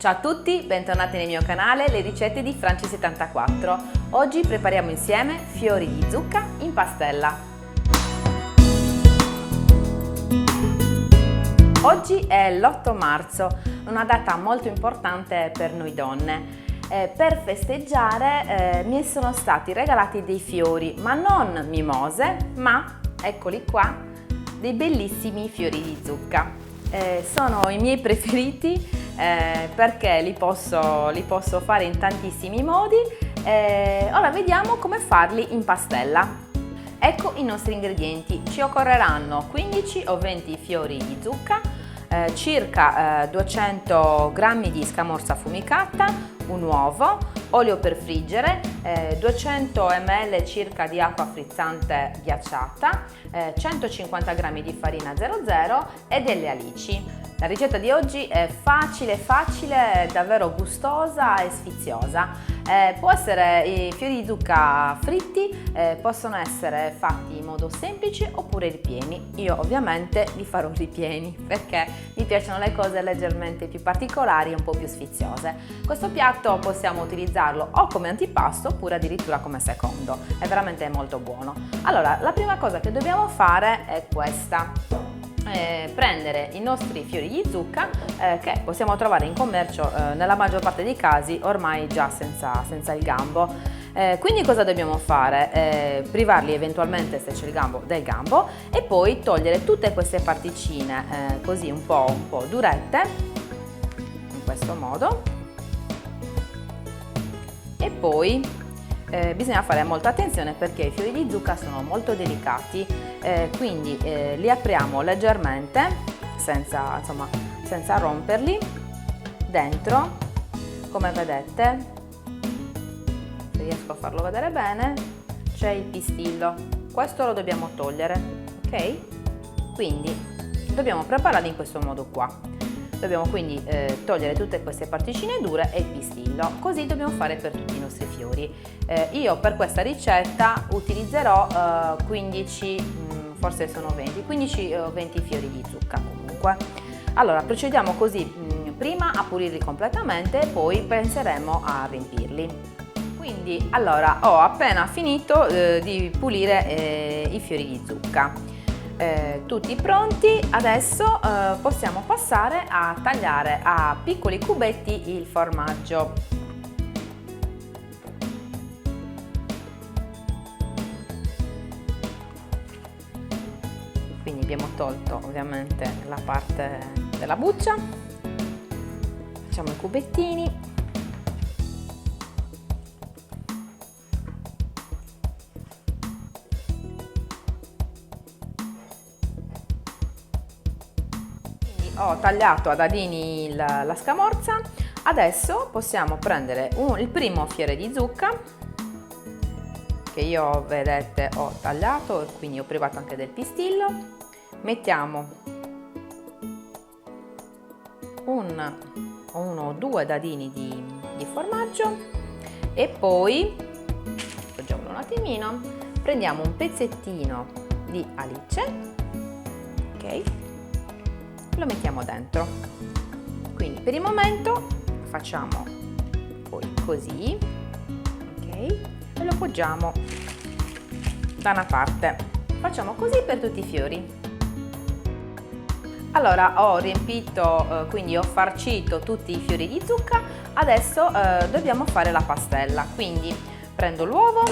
Ciao a tutti, bentornati nel mio canale Le ricette di Franci74. Oggi prepariamo insieme fiori di zucca in pastella. Oggi è l'8 marzo, una data molto importante per noi donne. Per festeggiare mi sono stati regalati dei fiori, ma non mimose, ma eccoli qua, dei bellissimi fiori di zucca. Sono i miei preferiti perché li posso fare in tantissimi modi. Ora vediamo come farli in pastella. Ecco i nostri ingredienti: ci occorreranno 15 o 20 fiori di zucca, circa 200 g di scamorza affumicata, un uovo, olio per friggere, 200 ml circa di acqua frizzante ghiacciata, 150 g di farina 00 e delle alici. La ricetta di oggi è facile, davvero gustosa e sfiziosa. Può essere i fiori di zucca fritti, possono essere fatti in modo semplice oppure ripieni. Io ovviamente li farò ripieni perché mi piacciono le cose leggermente più particolari e un po' più sfiziose. Questo piatto possiamo utilizzarlo o come antipasto oppure addirittura come secondo. È veramente molto buono. Allora, la prima cosa che dobbiamo fare è questa. Prendere i nostri fiori di zucca che possiamo trovare in commercio nella maggior parte dei casi ormai già senza il gambo. Quindi cosa dobbiamo fare? Privarli eventualmente, se c'è il gambo, del gambo, e poi togliere tutte queste particine così un po' durette, in questo modo. E poi bisogna fare molta attenzione perché i fiori di zucca sono molto delicati, quindi li apriamo leggermente senza romperli. Dentro, come vedete, se riesco a farlo vedere bene, c'è il pistillo. Questo lo dobbiamo togliere, ok? Quindi dobbiamo prepararli in questo modo qua. Dobbiamo quindi togliere tutte queste particine dure e il pistillo, così dobbiamo fare per tutti i nostri fiori. Io per questa ricetta utilizzerò 15, forse sono 20, 15 o 20 fiori di zucca comunque. Allora procediamo così, prima a pulirli completamente e poi penseremo a riempirli. Quindi allora ho appena finito di pulire i fiori di zucca. Tutti pronti, adesso possiamo passare a tagliare a piccoli cubetti il formaggio. Quindi abbiamo tolto ovviamente la parte della buccia, facciamo i cubettini. Ho tagliato a dadini la scamorza, adesso possiamo prendere il primo fiore di zucca che io, vedete, ho tagliato e quindi ho privato anche del pistillo. Mettiamo uno o due dadini di formaggio e poi, appoggiamolo un attimino, prendiamo un pezzettino di alice, ok? Lo mettiamo dentro. Quindi per il momento facciamo poi così, ok, e lo poggiamo da una parte. Facciamo così per tutti i fiori. Allora ho riempito, quindi ho farcito tutti i fiori di zucca. Adesso dobbiamo fare la pastella, quindi prendo l'uovo,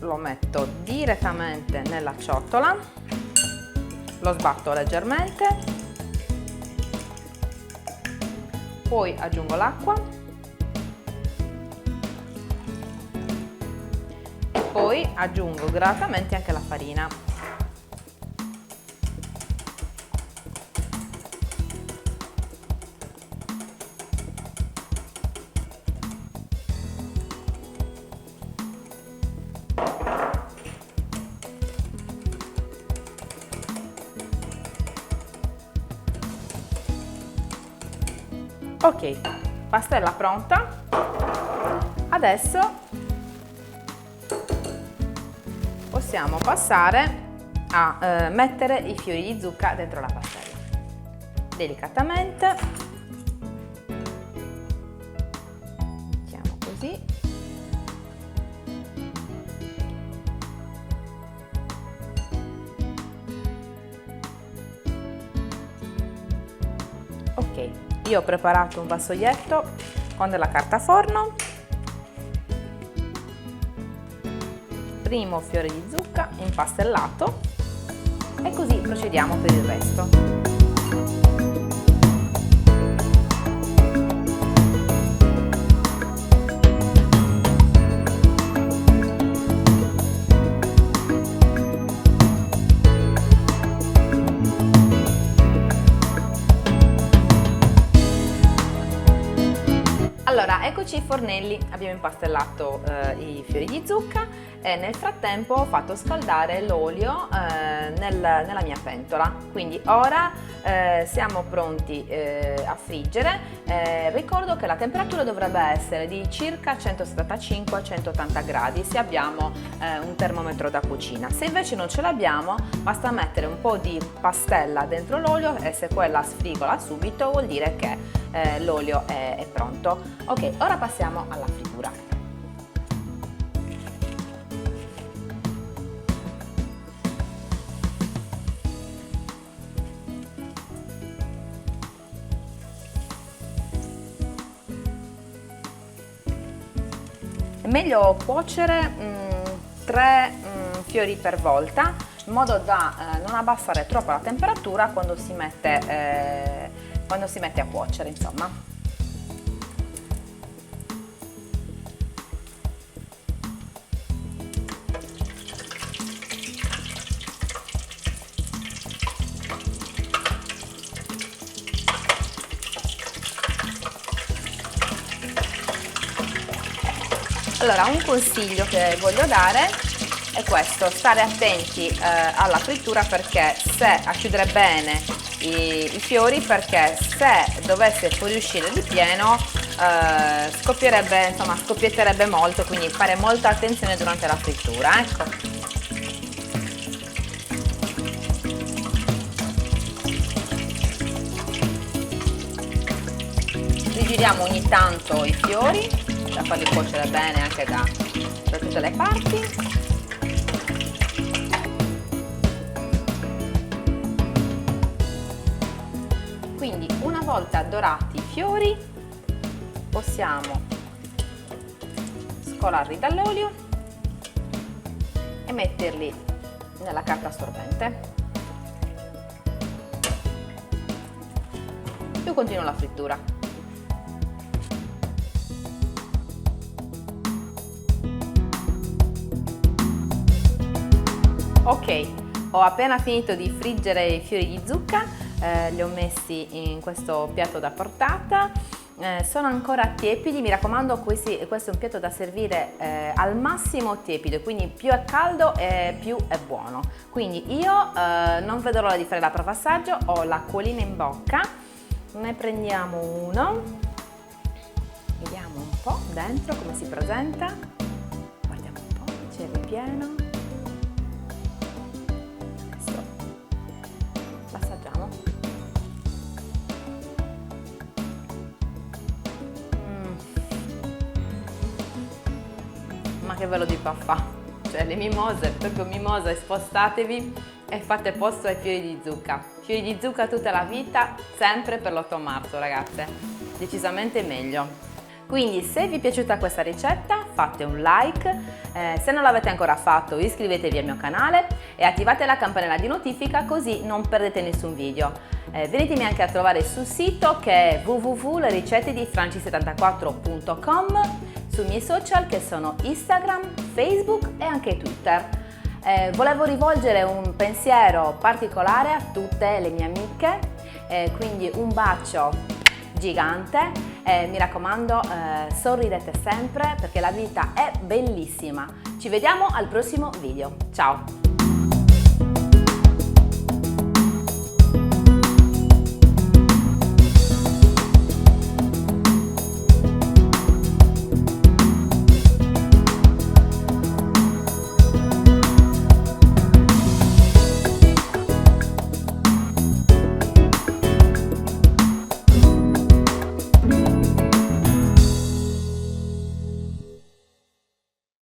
lo metto direttamente nella ciotola, lo sbatto leggermente, poi aggiungo l'acqua e poi aggiungo gradatamente anche la farina. Ok, pastella pronta. Adesso possiamo passare a mettere i fiori di zucca dentro la pastella. Delicatamente così. Ok, io ho preparato un vassoietto con della carta forno, primo fiore di zucca impastellato e così procediamo per il resto. Allora, eccoci i fornelli, abbiamo impastellato i fiori di zucca e nel frattempo ho fatto scaldare l'olio nella mia pentola, quindi ora siamo pronti a friggere. Ricordo che la temperatura dovrebbe essere di circa 175-180 gradi se abbiamo un termometro da cucina. Se invece non ce l'abbiamo, basta mettere un po' di pastella dentro l'olio e se quella sfrigola subito vuol dire che l'olio è pronto. Ok, ora passiamo alla frittura. È meglio cuocere 3 fiori per volta in modo da non abbassare troppo la temperatura quando si mette a cuocere, insomma. Allora, un consiglio che voglio dare è questo: stare attenti alla frittura a chiudere bene i fiori, perché se dovesse fuoriuscire di pieno scoppietterebbe molto, quindi fare molta attenzione durante la frittura, ecco. Rigiriamo ogni tanto i fiori da farli cuocere bene anche da tutte le parti. Quindi una volta dorati i fiori possiamo scolarli dall'olio e metterli nella carta assorbente. Io continuo la frittura. Ok, ho appena finito di friggere i fiori di zucca, li ho messi in questo piatto da portata, sono ancora tiepidi, mi raccomando, questo è un piatto da servire al massimo tiepido, quindi più è caldo e più è buono. Quindi io non vedo l'ora di fare la prova assaggio, ho l'acquolina in bocca, ne prendiamo uno, vediamo un po' dentro come si presenta, guardiamo un po', c'è ripieno. L'assaggiamo. Ma che ve lo dico a fa? Cioè le mimose, proprio mimose, spostatevi e fate posto ai fiori di zucca. Fiori di zucca tutta la vita, sempre per l'8 marzo, ragazze. Decisamente meglio. Quindi se vi è piaciuta questa ricetta fate un like, se non l'avete ancora fatto iscrivetevi al mio canale e attivate la campanella di notifica così non perdete nessun video. Venitemi anche a trovare sul sito che è www.lericette74.com, sui miei social che sono Instagram, Facebook e anche Twitter. Volevo rivolgere un pensiero particolare a tutte le mie amiche, quindi un bacio gigante. Mi raccomando, sorridete sempre perché la vita è bellissima. Ci vediamo al prossimo video. Ciao!